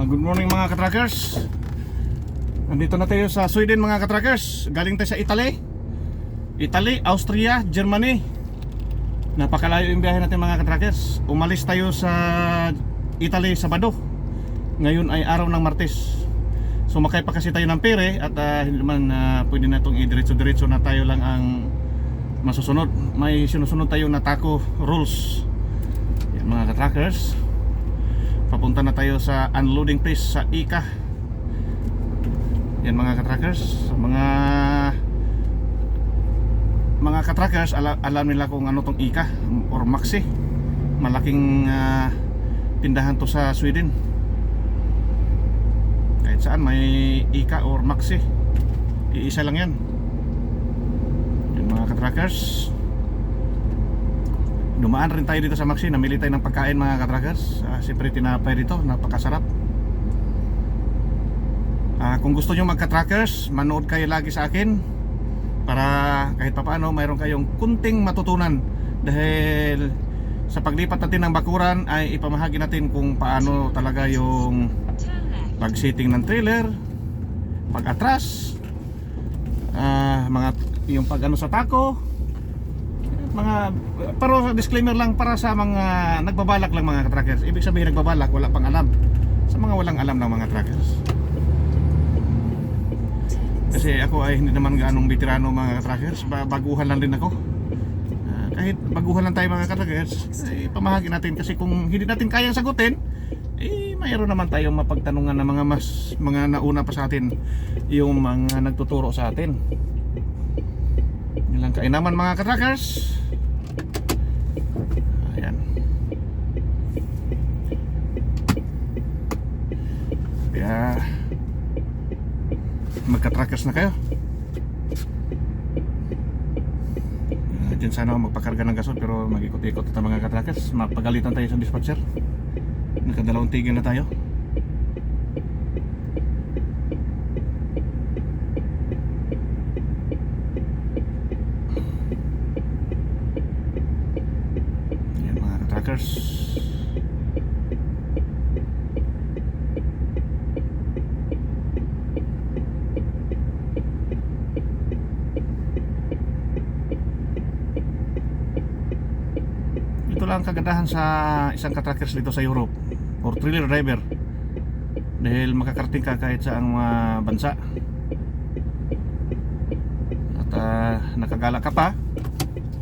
Good morning mga katrackers. Nandito na tayo sa Sweden mga katrackers. Galing tayo sa Italy, Austria, Germany. Napakalayo yung biyahe natin mga katrackers. Umalis tayo sa Italy Sabado. Ngayon ay araw ng Martes. Sumakay pa kasi tayo ng pere. At hindi naman pwede na itong i-diretso-diretso na tayo lang ang masusunod. May sinusunod tayo na taco rules. Yan mga katrackers. Papunta na tayo sa unloading place sa ICA. Yan mga katrackers. Mga katrackers, alam nila kung ano tong ICA or Maxi. Malaking tindahan to sa Sweden. Kahit saan may ICA or Maxi, iisa lang yan. Yan mga katrackers. Dumaan rin tayo dito sa Maxi, namili tayo ng pagkain mga katrackers. Siyempre tinapay dito, napakasarap. Kung gusto nyo magka-trackers, manood kayo lagi sa akin para kahit papaano mayroon kayong kunting matutunan. Dahil sa paglipat natin ng bakuran ay ipamahagi natin kung paano talaga yung pag-setting ng trailer, pag-atras, yung pag-ano sa taco, pero disclaimer lang para sa mga nagbabalak lang mga trackers. Ibig sabihin nagbabalak, wala pang alam. Sa mga walang alam ng mga trackers. Kasi ako ay hindi naman ganong veterano mga trackers. Baguhan lang din ako. Kahit baguhan lang tayo mga trackers, pamahagi natin. Kasi kung hindi natin kayang sagutin, mayroon naman tayong mapagtanungan ng mga nauna pa sa atin, yung mga nagtuturo sa atin. Yun lang kainaman mga katrackers. Ayan. Kaya magka-trackers na kayo. Diyan sana ako magpakarga ng gasol, pero mag-ikot-ikot ito mga katrackers. Mapagalitan tayo sa dispatcher. Nakadalawang tigil na tayo. Ito lang kagandahan sa isang katrackers dito sa Europe or trailer driver, dahil makakarating ka kahit sa ang bansa at nakagala ka pa,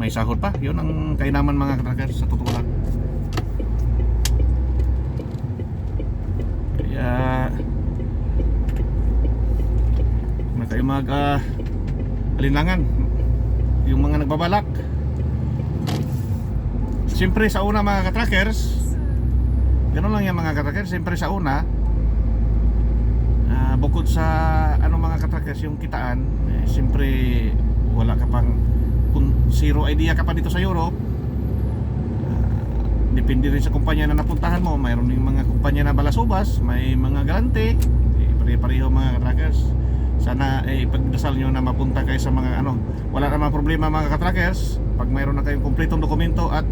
may sahod pa. Yun ang kainaman mga katrackers sa totoo lang. Kaya huwag kayo alinlangan yung mga nagbabalak. Siyempre sa una mga katrackers, ganoon lang yan mga katrackers. Siyempre sa una, bukod sa mga katrackers yung kitaan, siyempre wala ka pang, kung zero idea ka pa dito sa Europe. Depende rin sa kumpanya na napuntahan mo. Mayroon yung mga kumpanya na balasubas, may mga garante, pare-pareho mga katrackers. Sana pagdasal nyo na mapunta kayo sa mga wala namang problema mga katrackers. Pag mayroon na kayong kumpletong dokumento at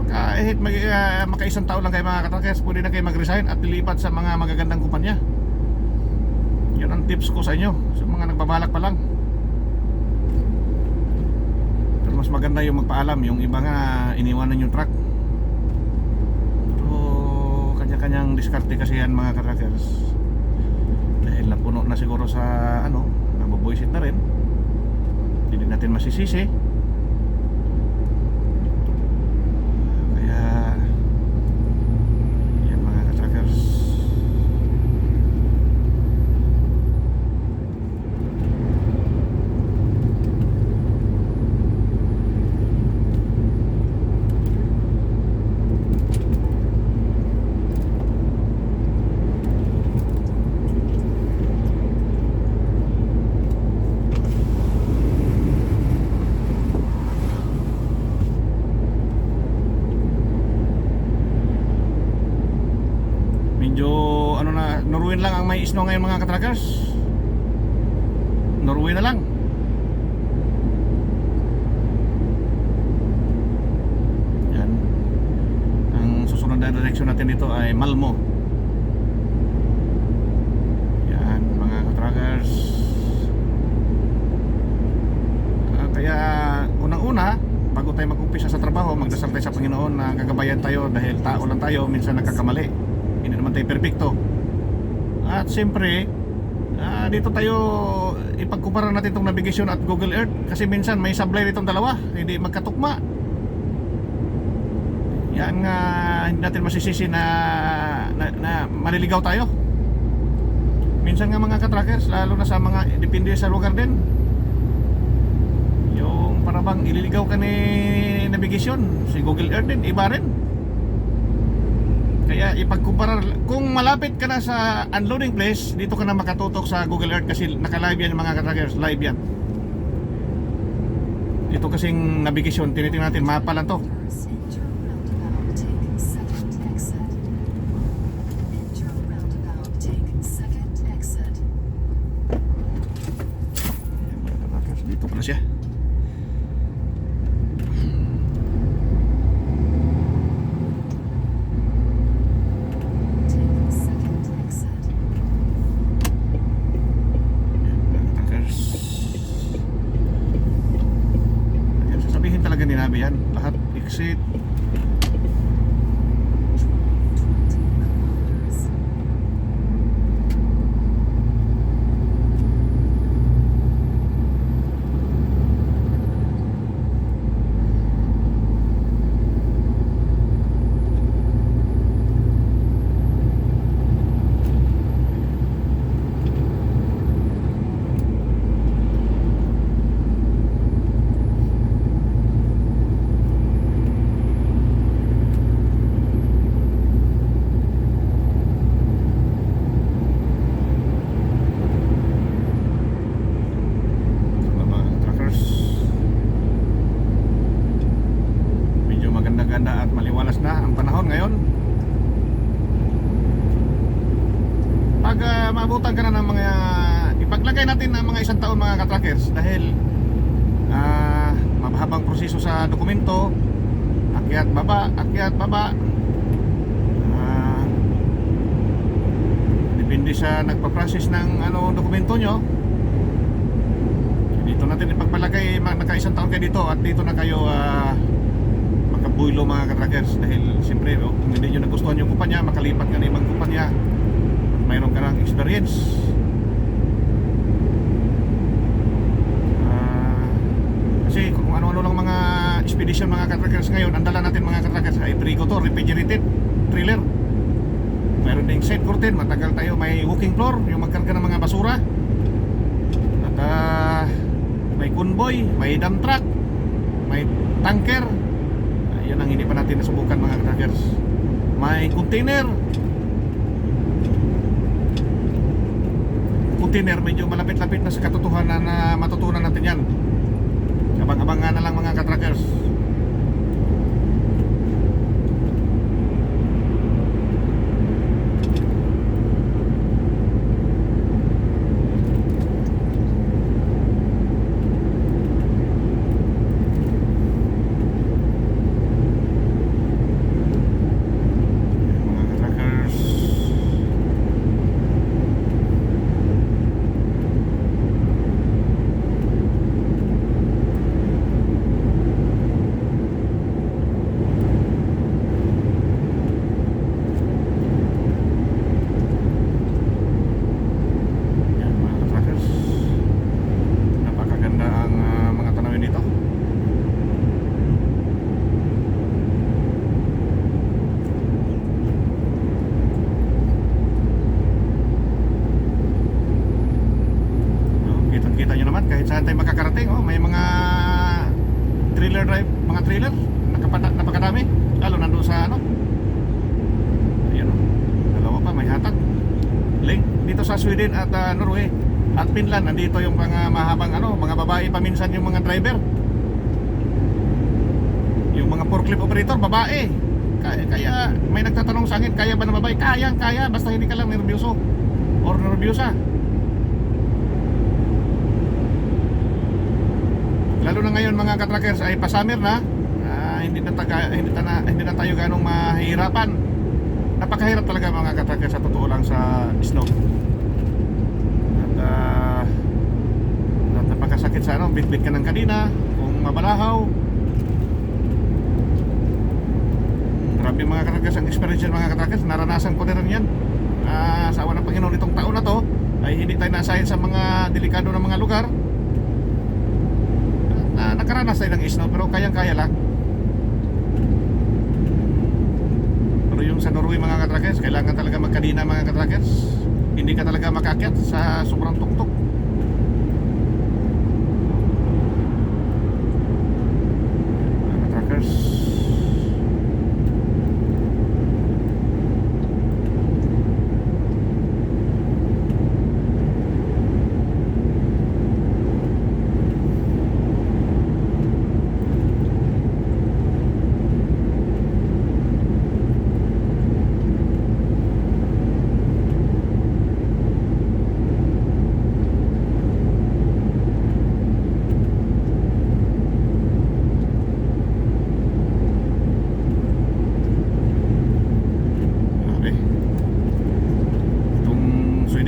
kahit makaisang taon lang kayo mga katrackers, pwede na kayo mag-resign at lilipat sa mga magagandang kumpanya. Yun ang tips ko sa inyo, sa mga nagbabalak pa lang. Pero mas maganda yung magpaalam. Yung iba nga iniwanan yung truck. Pero kanya-kanyang diskarte kasi yan mga katrackers. Dahil napuno na siguro sa nabubuisit na rin, hindi natin masisisi. Norway lang ang may snow ngayon mga katrackers. Norway na lang. Yan. Ang susunod na direction natin dito ay Malmo. tayo mag-umpisa sa trabaho, magdasal tayo sa Panginoon na gagabayan tayo dahil tao lang tayo, minsan nagkakamali. Hindi naman tayo perfecto. At siyempre, dito tayo ipagkumpara natin itong navigation at Google Earth kasi minsan may sablay nitong dalawa, hindi magkatukma. Yan nga hindi natin masisisi na maliligaw tayo. Minsan nga mga katrackers, lalo na sa mga depende sa lugar din, yung parang ililigaw ka ni navigation, si Google Earth din, iba rin. Kaya ipagkumpara, kung malapit ka na sa unloading place, dito ka na makatutok sa Google Earth kasi naka-live yan mga katrackers, live yan. Ito kasing navigation, tinitingnan natin, mapa lang to. Dito pala siya. Nabi yan, lahat exit. At maliwalas na ang panahon ngayon. Pag maabutan ka na ng mga, ipaglagay natin ng mga isang taon mga katrackers dahil mabahabang proseso sa dokumento, akyat baba, depende sa nagpa-process ng dokumento nyo. Dito natin ipagpalagay, naka isang taon kayo dito at dito na kayo builo mga katrackers dahil siyempre kung hindi nyo nagustuhan yung kumpanya, makalipat ka na ibang kumpanya, mayroon ka ng experience. Kasi kung ano-ano lang mga expedition mga katrackers ngayon, ang dala natin mga katrackers ay Prigo to, refrigerated trailer. Mayroon ding side curtain, matagal tayo, may walking floor, yung magkarga ng mga basura. At may convoy, may dump truck, may tanker. Yan ang hindi pa natin nasubukan mga katrackers. May container, medyo malapit-lapit na sa katotohanan na matutunan natin yan. Abang-abangan na lang mga katrackers. Kahit saan tayo makakarating, may mga trailer drive, mga trailer napakadami, lalo nandun sa ayun, dalawa pa, may hatag link dito sa Sweden at Norway at Finland. Nandito yung mga mahabang mga babae paminsan yung mga driver, yung mga forklift operator babae. Kaya may nagtatanong sa akin, kaya ba ng babae? Kaya, basta hindi ka lang nervyoso or nervyosa. Lalo na ngayon mga katrackers ay pa-summer na, hindi na tayo ganong mahihirapan. Napakahirap talaga mga katrackers sa totoo lang sa snow. At napakasakit sa bitbit ka ng kadina kung mabalahaw. Grabe mga katrackers, ang experience yan mga katrackers. Naranasan ko na rin yan. Sa awa ng Panginoon itong taon na to ay hindi tayo nasahin sa mga delikado na mga lugar. Nakaranas tayo ng snow pero kayang-kaya lang. Pero yung sa Norway mga katrackers, kailangan talaga magkadina mga katrackers. Hindi ka talaga makakyat sa sobrang tuktok. Mga katrackers,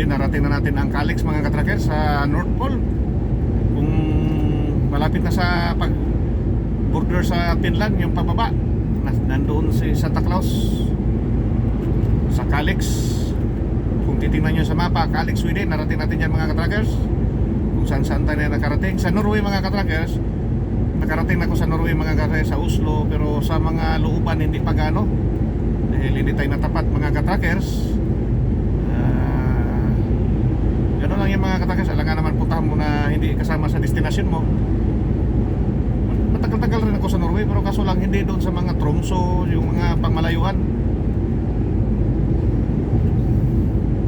narating na natin ang Kalix mga katrackers sa North Pole. Kung malapit na sa pag border sa Finland, yung pababa nandoon si Santa Claus sa Kalix. Kung titingnan nyo sa mapa, Kalix, Sweden, narating natin yan mga katrackers. Kung saan tayo na nakarating. Sa Norway mga katrackers, nakarating na ako sa Norway mga katrackers, sa Oslo, pero sa mga looban hindi pa gaano dahil hindi tayo natapat mga katrackers. Gano'n lang yung mga katrackers. Alangan naman puntahan mo na hindi kasama sa destination mo. Matagal-tagal rin ako sa Norway, pero kaso lang hindi doon sa mga Tromso, yung mga pangmalayuan.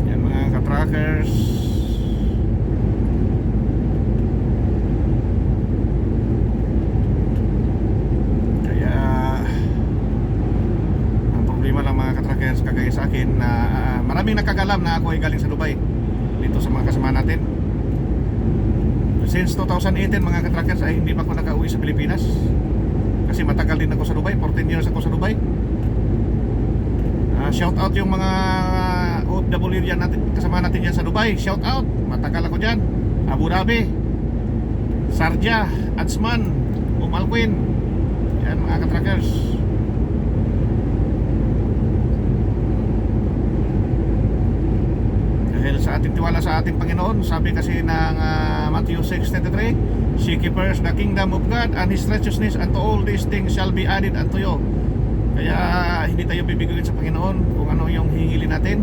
Yan mga katrackers. Kaya ang problema lang mga katrackers, kagaya sa akin na maraming nakakalam na ako ay galing sa Dubai dito sa mga kasama natin. Since 2018 mga katrackers ay hindi pa ako nakauwi sa Pilipinas kasi matagal din ako sa Dubai. 14 years ako sa Dubai. Shout out yung mga OFW yan natin, kasama natin yan sa Dubai. Shout out, matagal ako dyan. Abu Dhabi, Sharjah, Ajman, Al Quwain. Yan mga katrackers. Dahil sa ating tiwala sa ating Panginoon, sabi kasi ng Matthew 6:33, seek ye first the kingdom of God and His righteousness, and to all these things shall be added unto you. Kaya hindi tayo bibiguin sa Panginoon kung ano yung hihingilin natin.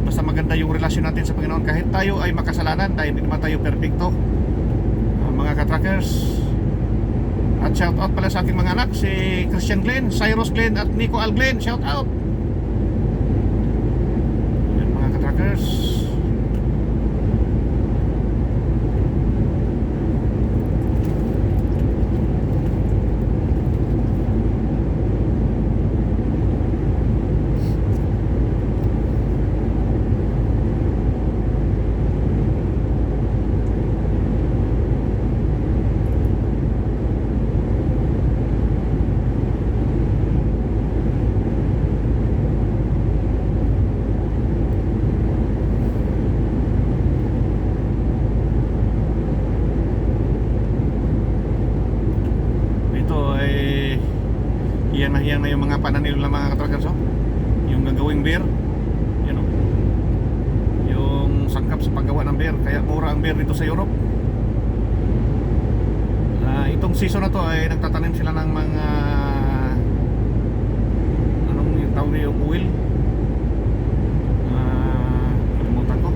Basta maganda yung relasyon natin sa Panginoon kahit tayo ay makasalanan, dahil hindi naman tayo perfecto mga katrackers. At shout out pala sa aking mga anak, si Christian Glenn, Cyrus Glenn at Nico Al Glenn. Shout out. Yan mga katrackers. Yan na yung mga pananilo ng mga katrackers, oh. Yung gagawing beer, yan, oh. Yung sangkap sa paggawa ng beer. Kaya mura ang beer dito sa Europe. Itong season na to ay nagtatanim sila ng mga anong yung tawag niya, yung oil, kalimutan ko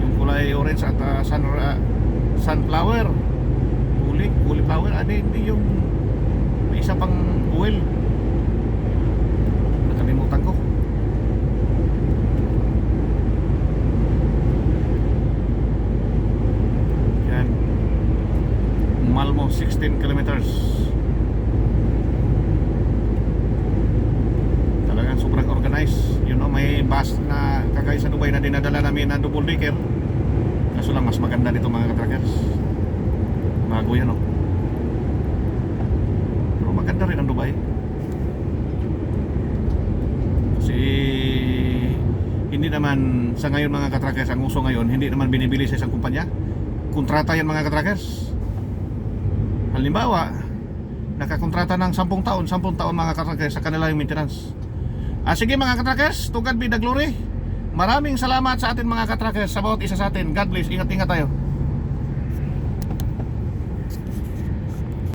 yung kulay orange at sunflower, cauliflower. Hindi yung may isa pang oil, nakalimutan ko. Yan, Malmo, 16 kilometers. Talagang sobrang organized. You know, may bus na kagaya sa Dubai na dinadala namin na double decker. Kaso lang mas maganda dito mga katrackers. Bago yan, oh. Pero maganda rin ang Dubai. Kasi hindi naman sa ngayon mga katrackers, ang uso ngayon, hindi naman binibili sa isang kumpanya. Kontrata yan mga katrackers. Halimbawa, nakakontrata ng 10 taon mga katrackers sa kanila yung maintenance. Sige mga katrackers, to God be the glory. Maraming salamat sa atin mga katrackers, sa bawat isa sa atin. God bless, ingat-ingat tayo.